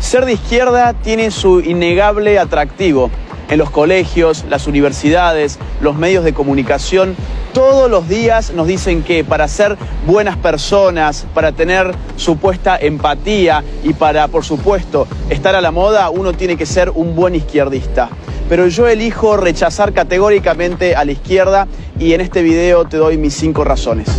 Ser de izquierda tiene su innegable atractivo. En los colegios, las universidades, los medios de comunicación, todos los días nos dicen que para ser buenas personas, para tener supuesta empatía y para, por supuesto, estar a la moda, uno tiene que ser un buen izquierdista. Pero yo elijo rechazar categóricamente a la izquierda y en este video te doy mis 5 razones.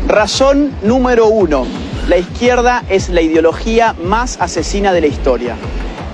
Razón número 1. La izquierda es la ideología más asesina de la historia.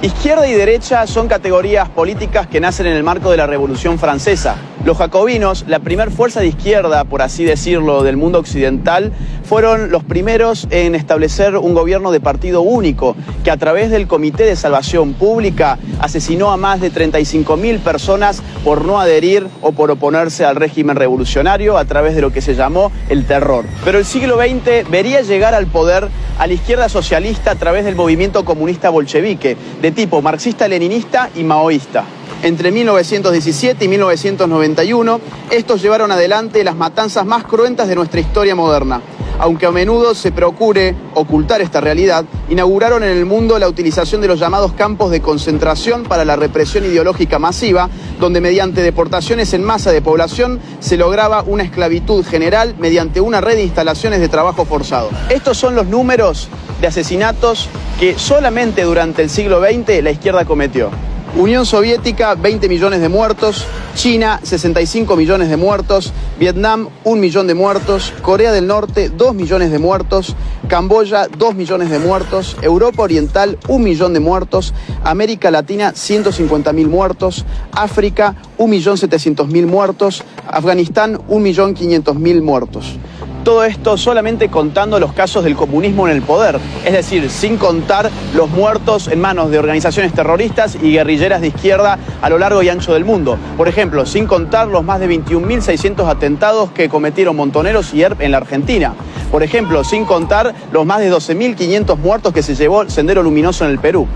Izquierda y derecha son categorías políticas que nacen en el marco de la Revolución Francesa. Los jacobinos, la primer fuerza de izquierda, por así decirlo, del mundo occidental, fueron los primeros en establecer un gobierno de partido único, que a través del Comité de Salvación Pública asesinó a más de 35.000 personas por no adherir o por oponerse al régimen revolucionario a través de lo que se llamó el terror. Pero el siglo XX vería llegar al poder a la izquierda socialista a través del movimiento comunista bolchevique, de tipo marxista-leninista y maoísta. Entre 1917 y 1991, estos llevaron adelante las matanzas más cruentas de nuestra historia moderna. Aunque a menudo se procure ocultar esta realidad, inauguraron en el mundo la utilización de los llamados campos de concentración para la represión ideológica masiva, donde mediante deportaciones en masa de población se lograba una esclavitud general mediante una red de instalaciones de trabajo forzado. Estos son los números de asesinatos que solamente durante el siglo XX la izquierda cometió. Unión Soviética, 20 millones de muertos, China, 65 millones de muertos, Vietnam, 1 millón de muertos, Corea del Norte, 2 millones de muertos, Camboya, 2 millones de muertos, Europa Oriental, 1 millón de muertos, América Latina, 150.000 muertos, África, 1.700.000 muertos, Afganistán, 1.500.000 muertos. Todo esto solamente contando los casos del comunismo en el poder, es decir, sin contar los muertos en manos de organizaciones terroristas y guerrilleras de izquierda a lo largo y ancho del mundo. Por ejemplo, sin contar los más de 21.600 atentados que cometieron Montoneros y ERP en la Argentina. Por ejemplo, sin contar los más de 12.500 muertos que se llevó el Sendero Luminoso en el Perú.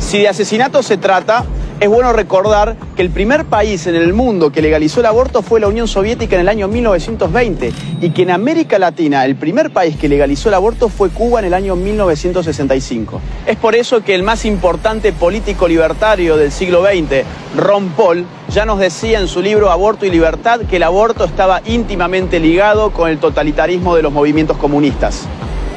Si de asesinatos se trata, es bueno recordar que el primer país en el mundo que legalizó el aborto fue la Unión Soviética en el año 1920 y que en América Latina el primer país que legalizó el aborto fue Cuba en el año 1965. Es por eso que el más importante político libertario del siglo XX, Ron Paul, ya nos decía en su libro Aborto y Libertad que el aborto estaba íntimamente ligado con el totalitarismo de los movimientos comunistas.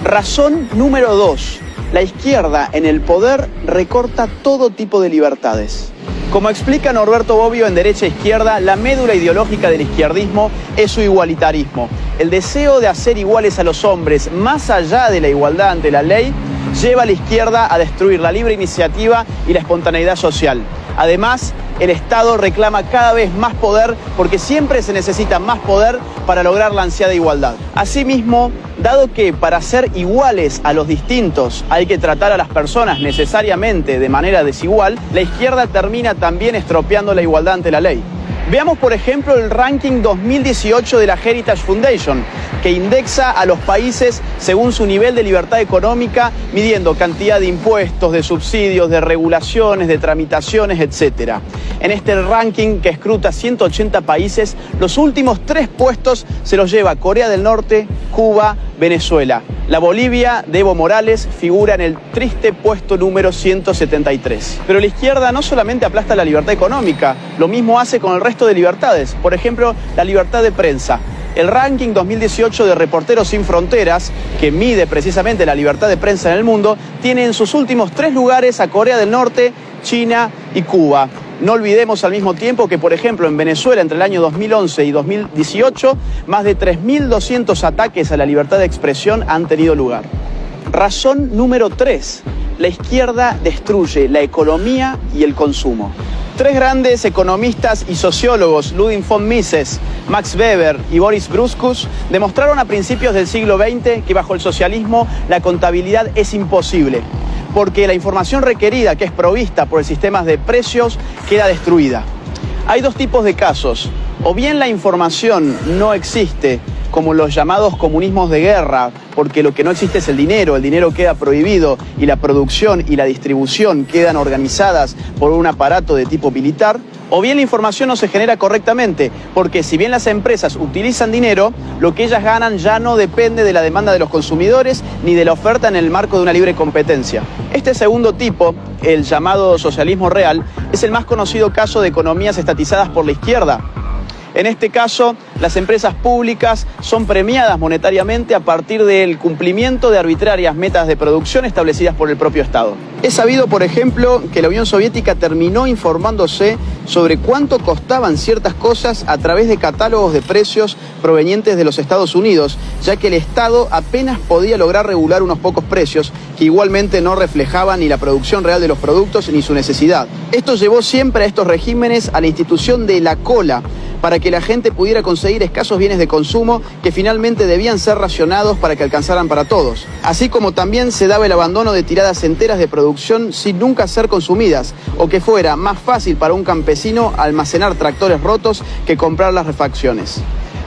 Razón número 2. La izquierda en el poder recorta todo tipo de libertades. Como explica Norberto Bobbio en Derecha e Izquierda, la médula ideológica del izquierdismo es su igualitarismo. El deseo de hacer iguales a los hombres, más allá de la igualdad ante la ley, lleva a la izquierda a destruir la libre iniciativa y la espontaneidad social. Además, el Estado reclama cada vez más poder porque siempre se necesita más poder para lograr la ansiada igualdad. Asimismo, dado que para ser iguales a los distintos hay que tratar a las personas necesariamente de manera desigual, la izquierda termina también estropeando la igualdad ante la ley. Veamos, por ejemplo, el ranking 2018 de la Heritage Foundation, que indexa a los países según su nivel de libertad económica, midiendo cantidad de impuestos, de subsidios, de regulaciones, de tramitaciones, etc. En este ranking, que escruta 180 países, los últimos 3 puestos se los lleva Corea del Norte, Cuba, Venezuela. La Bolivia de Evo Morales figura en el triste puesto número 173. Pero la izquierda no solamente aplasta la libertad económica, lo mismo hace con el resto de libertades. Por ejemplo, la libertad de prensa. El ranking 2018 de Reporteros Sin Fronteras, que mide precisamente la libertad de prensa en el mundo, tiene en sus últimos 3 lugares a Corea del Norte, China y Cuba. No olvidemos al mismo tiempo que, por ejemplo, en Venezuela, entre el año 2011 y 2018, más de 3.200 ataques a la libertad de expresión han tenido lugar. Razón número 3. La izquierda destruye la economía y el consumo. 3 grandes economistas y sociólogos, Ludwig von Mises, Max Weber y Boris Gruskus, demostraron a principios del siglo XX que bajo el socialismo la contabilidad es imposible, porque la información requerida, que es provista por el sistema de precios, queda destruida. Hay 2 tipos de casos. O bien la información no existe, como los llamados comunismos de guerra, porque lo que no existe es el dinero queda prohibido y la producción y la distribución quedan organizadas por un aparato de tipo militar, O bien la información no se genera correctamente, porque si bien las empresas utilizan dinero, lo que ellas ganan ya no depende de la demanda de los consumidores ni de la oferta en el marco de una libre competencia. Este segundo tipo, el llamado socialismo real, es el más conocido caso de economías estatizadas por la izquierda. En este caso, las empresas públicas son premiadas monetariamente a partir del cumplimiento de arbitrarias metas de producción establecidas por el propio Estado. Es sabido, por ejemplo, que la Unión Soviética terminó informándose sobre cuánto costaban ciertas cosas a través de catálogos de precios provenientes de los Estados Unidos, ya que el Estado apenas podía lograr regular unos pocos precios que igualmente no reflejaban ni la producción real de los productos ni su necesidad. Esto llevó siempre a estos regímenes a la institución de la cola, para que la gente pudiera conseguir escasos bienes de consumo que finalmente debían ser racionados para que alcanzaran para todos. Así como también se daba el abandono de tiradas enteras de producción sin nunca ser consumidas, o que fuera más fácil para un campesino almacenar tractores rotos que comprar las refacciones.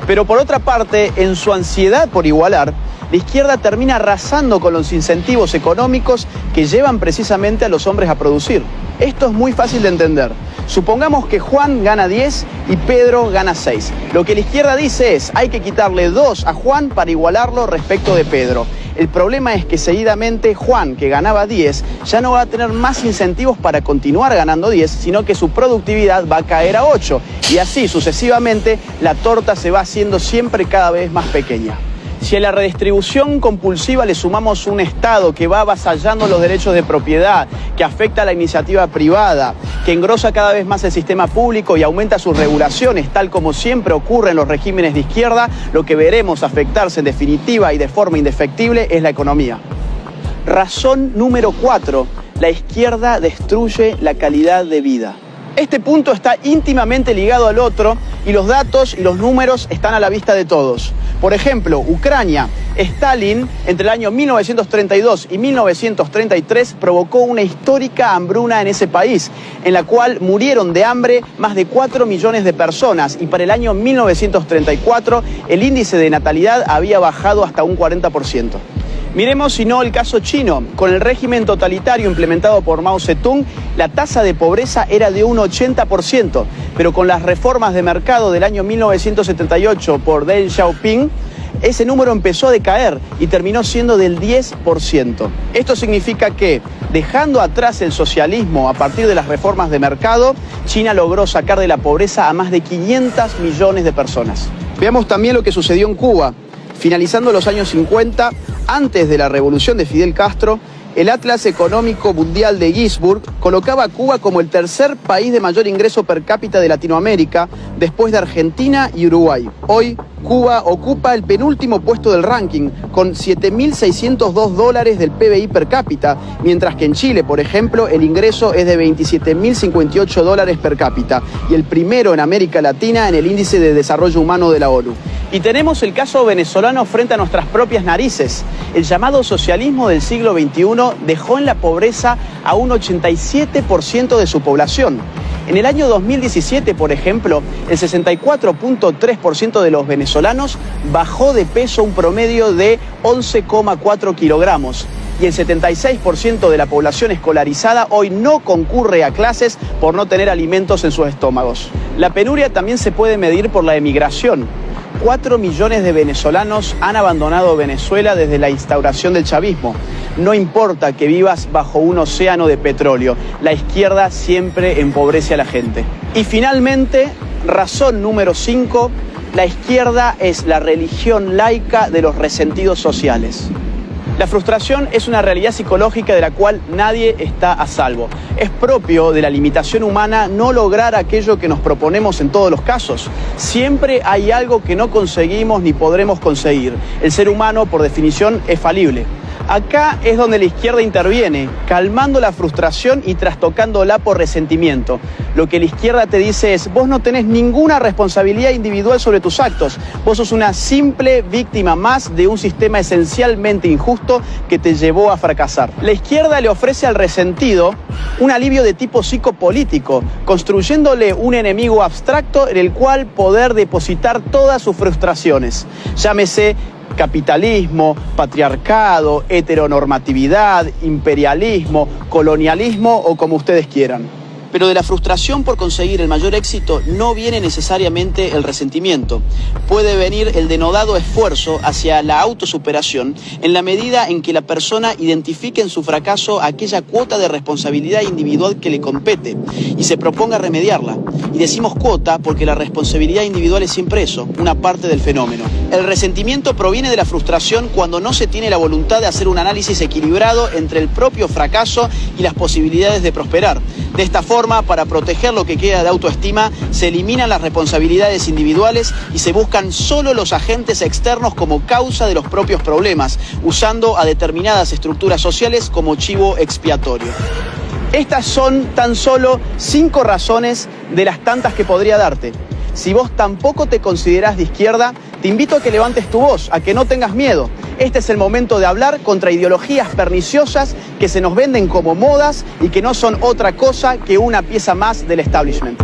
Pero por otra parte, en su ansiedad por igualar, la izquierda termina arrasando con los incentivos económicos que llevan precisamente a los hombres a producir. Esto es muy fácil de entender. Supongamos que Juan gana 10 y Pedro gana 6. Lo que la izquierda dice es, hay que quitarle 2 a Juan para igualarlo respecto de Pedro. El problema es que seguidamente Juan, que ganaba 10, ya no va a tener más incentivos para continuar ganando 10, sino que su productividad va a caer a 8. Y así sucesivamente la torta se va haciendo siempre cada vez más pequeña. Si a la redistribución compulsiva le sumamos un Estado que va avasallando los derechos de propiedad, que afecta a la iniciativa privada, que engrosa cada vez más el sistema público y aumenta sus regulaciones, tal como siempre ocurre en los regímenes de izquierda, lo que veremos afectarse en definitiva y de forma indefectible es la economía. Razón número 4. La izquierda destruye la calidad de vida. Este punto está íntimamente ligado al otro y los datos y los números están a la vista de todos. Por ejemplo, Ucrania. Stalin, entre el año 1932 y 1933, provocó una histórica hambruna en ese país, en la cual murieron de hambre más de 4 millones de personas y para el año 1934 el índice de natalidad había bajado hasta un 40%. Miremos si no el caso chino. Con el régimen totalitario implementado por Mao Zedong, la tasa de pobreza era de un 80%, pero con las reformas de mercado del año 1978 por Deng Xiaoping, ese número empezó a decaer y terminó siendo del 10%. Esto significa que, dejando atrás el socialismo a partir de las reformas de mercado, China logró sacar de la pobreza a más de 500 millones de personas. Veamos también lo que sucedió en Cuba. Finalizando los años 50, antes de la revolución de Fidel Castro, el Atlas Económico Mundial de Ginzburg colocaba a Cuba como el tercer país de mayor ingreso per cápita de Latinoamérica, después de Argentina y Uruguay. Hoy, Cuba ocupa el penúltimo puesto del ranking, con $7.602 del PBI per cápita, mientras que en Chile, por ejemplo, el ingreso es de $27.058 per cápita, y el primero en América Latina en el Índice de Desarrollo Humano de la ONU. Y tenemos el caso venezolano frente a nuestras propias narices. El llamado socialismo del siglo XXI dejó en la pobreza a un 87% de su población. En el año 2017, por ejemplo, el 64.3% de los venezolanos bajó de peso un promedio de 11,4 kilogramos. Y el 76% de la población escolarizada hoy no concurre a clases por no tener alimentos en sus estómagos. La penuria también se puede medir por la emigración. 4 millones de venezolanos han abandonado Venezuela desde la instauración del chavismo. No importa que vivas bajo un océano de petróleo, la izquierda siempre empobrece a la gente. Y finalmente, razón número 5, la izquierda es la religión laica de los resentidos sociales. La frustración es una realidad psicológica de la cual nadie está a salvo. Es propio de la limitación humana no lograr aquello que nos proponemos en todos los casos. Siempre hay algo que no conseguimos ni podremos conseguir. El ser humano, por definición, es falible. Acá es donde la izquierda interviene, calmando la frustración y trastocándola por resentimiento. Lo que la izquierda te dice es, vos no tenés ninguna responsabilidad individual sobre tus actos. Vos sos una simple víctima más de un sistema esencialmente injusto que te llevó a fracasar. La izquierda le ofrece al resentido un alivio de tipo psicopolítico, construyéndole un enemigo abstracto en el cual poder depositar todas sus frustraciones. Llámese capitalismo, patriarcado, heteronormatividad, imperialismo, colonialismo o como ustedes quieran. Pero de la frustración por conseguir el mayor éxito no viene necesariamente el resentimiento. Puede venir el denodado esfuerzo hacia la autosuperación en la medida en que la persona identifique en su fracaso aquella cuota de responsabilidad individual que le compete y se proponga remediarla. Y decimos cuota porque la responsabilidad individual es siempre eso, una parte del fenómeno. El resentimiento proviene de la frustración cuando no se tiene la voluntad de hacer un análisis equilibrado entre el propio fracaso y las posibilidades de prosperar. De esta forma, para proteger lo que queda de autoestima, se eliminan las responsabilidades individuales y se buscan solo los agentes externos como causa de los propios problemas, usando a determinadas estructuras sociales como chivo expiatorio. Estas son tan solo 5 razones de las tantas que podría darte. Si vos tampoco te considerás de izquierda, te invito a que levantes tu voz, a que no tengas miedo. Este es el momento de hablar contra ideologías perniciosas que se nos venden como modas y que no son otra cosa que una pieza más del establishment.